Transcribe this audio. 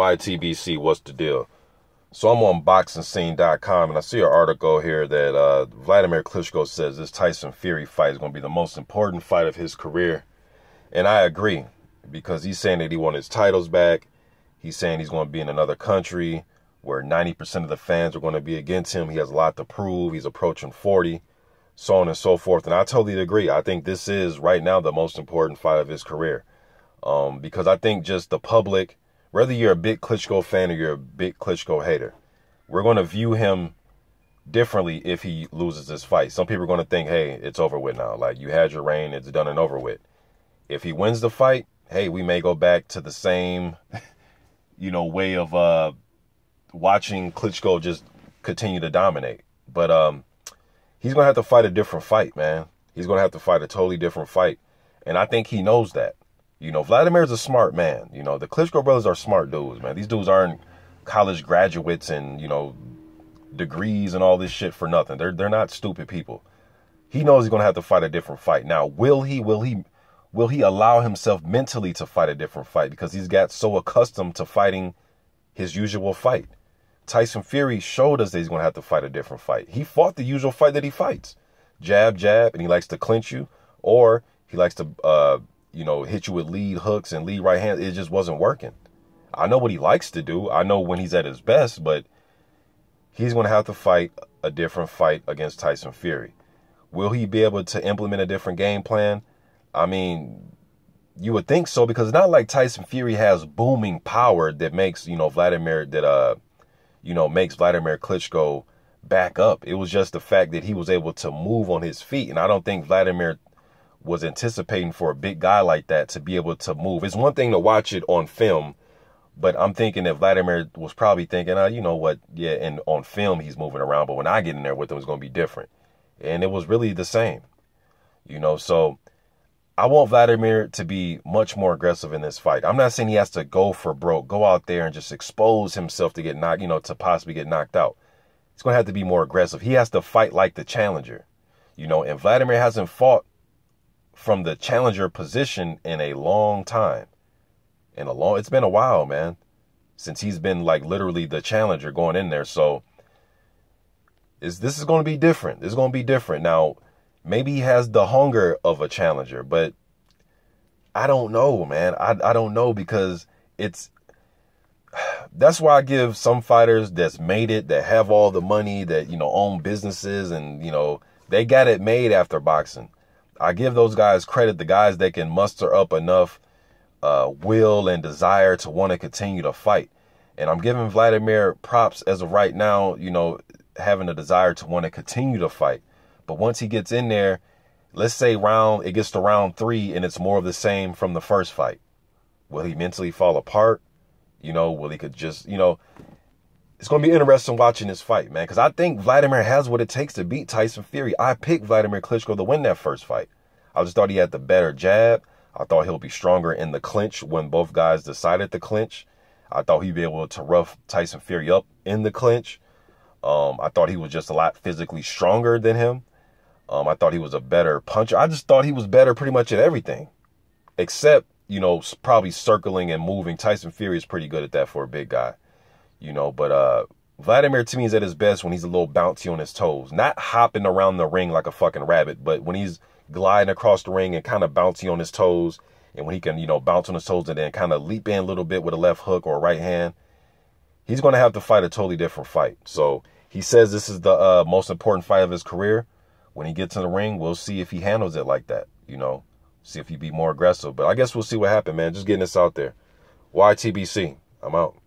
YTBC, what's the deal? So I'm on BoxingScene.com, and I see an article here that Vladimir Klitschko says this Tyson Fury fight is going to be the most important fight of his career. And I agree, because he's saying that he wants his titles back. He's saying he's going to be in another country where 90% of the fans are going to be against him. He has a lot to prove. He's approaching 40, so on and so forth. And I totally agree. I think this is right now the most important fight of his career. Because I think just the public, whether you're a big Klitschko fan or you're a big Klitschko hater, we're going to view him differently if he loses this fight. Some people are going to think, hey, it's over with now. Like, you had your reign, it's done and over with. If he wins the fight, hey, we may go back to the same, way of watching Klitschko just continue to dominate. But he's going to have to fight a different fight, man. He's going to have to fight a totally different fight. And I think he knows that. Vladimir's a smart man. The Klitschko brothers are smart dudes, man. These dudes aren't college graduates and, degrees and all this shit for nothing. They're not stupid people. He knows he's going to have to fight a different fight. Now, will he allow himself mentally to fight a different fight? Because he's got so accustomed to fighting his usual fight. Tyson Fury showed us that he's going to have to fight a different fight. He fought the usual fight that he fights. Jab, jab, and he likes to clinch you. Or he likes to, hit you with lead hooks and lead right hands. It just wasn't working. I know what he likes to do. I know when he's at his best, but he's going to have to fight a different fight against Tyson Fury. Will he be able to implement a different game plan? I mean, you would think so, because it's not like Tyson Fury has booming power that makes, Vladimir Klitschko back up. It was just the fact that he was able to move on his feet. And I don't think Vladimir was anticipating for a big guy like that to be able to move. It's one thing to watch it on film, but I'm thinking that Vladimir was probably thinking, you know what, yeah, and on film he's moving around, but when I get in there with him, it's going to be different. And it was really the same, so I want Vladimir to be much more aggressive in this fight. I'm not saying he has to go for broke, go out there and just expose himself to get knocked, to possibly get knocked out. He's going to have to be more aggressive. He has to fight like the challenger, and Vladimir hasn't fought from the challenger position in a long time. It's been a while, man, since he's been like literally the challenger going in there. So this is going to be different. It's going to be different. Now, maybe he has the hunger of a challenger, but I don't know, man. I don't know, because that's why I give some fighters that's made it, that have all the money, that, own businesses and, they got it made after boxing. I give those guys credit, the guys that can muster up enough will and desire to want to continue to fight. And I'm giving Vladimir props as of right now, having a desire to want to continue to fight. But once he gets in there, let's say it gets to round 3 and it's more of the same from the first fight. Will he mentally fall apart? Will he could just, it's going to be interesting watching this fight, man, because I think Vladimir has what it takes to beat Tyson Fury. I picked Vladimir Klitschko to win that first fight. I just thought he had the better jab. I thought he'll be stronger in the clinch when both guys decided to clinch. I thought he'd be able to rough Tyson Fury up in the clinch. I thought he was just a lot physically stronger than him. I thought he was a better puncher. I just thought he was better pretty much at everything, except, probably circling and moving. Tyson Fury is pretty good at that for a big guy. But Vladimir to me is at his best when he's a little bouncy on his toes. Not hopping around the ring like a fucking rabbit, but when he's gliding across the ring and kind of bouncy on his toes, and when he can, bounce on his toes and then kind of leap in a little bit with a left hook or a right hand, he's going to have to fight a totally different fight. So he says this is the most important fight of his career. When he gets in the ring, we'll see if he handles it like that, see if he be more aggressive. But I guess we'll see what happens, man. Just getting this out there. YTBC, I'm out.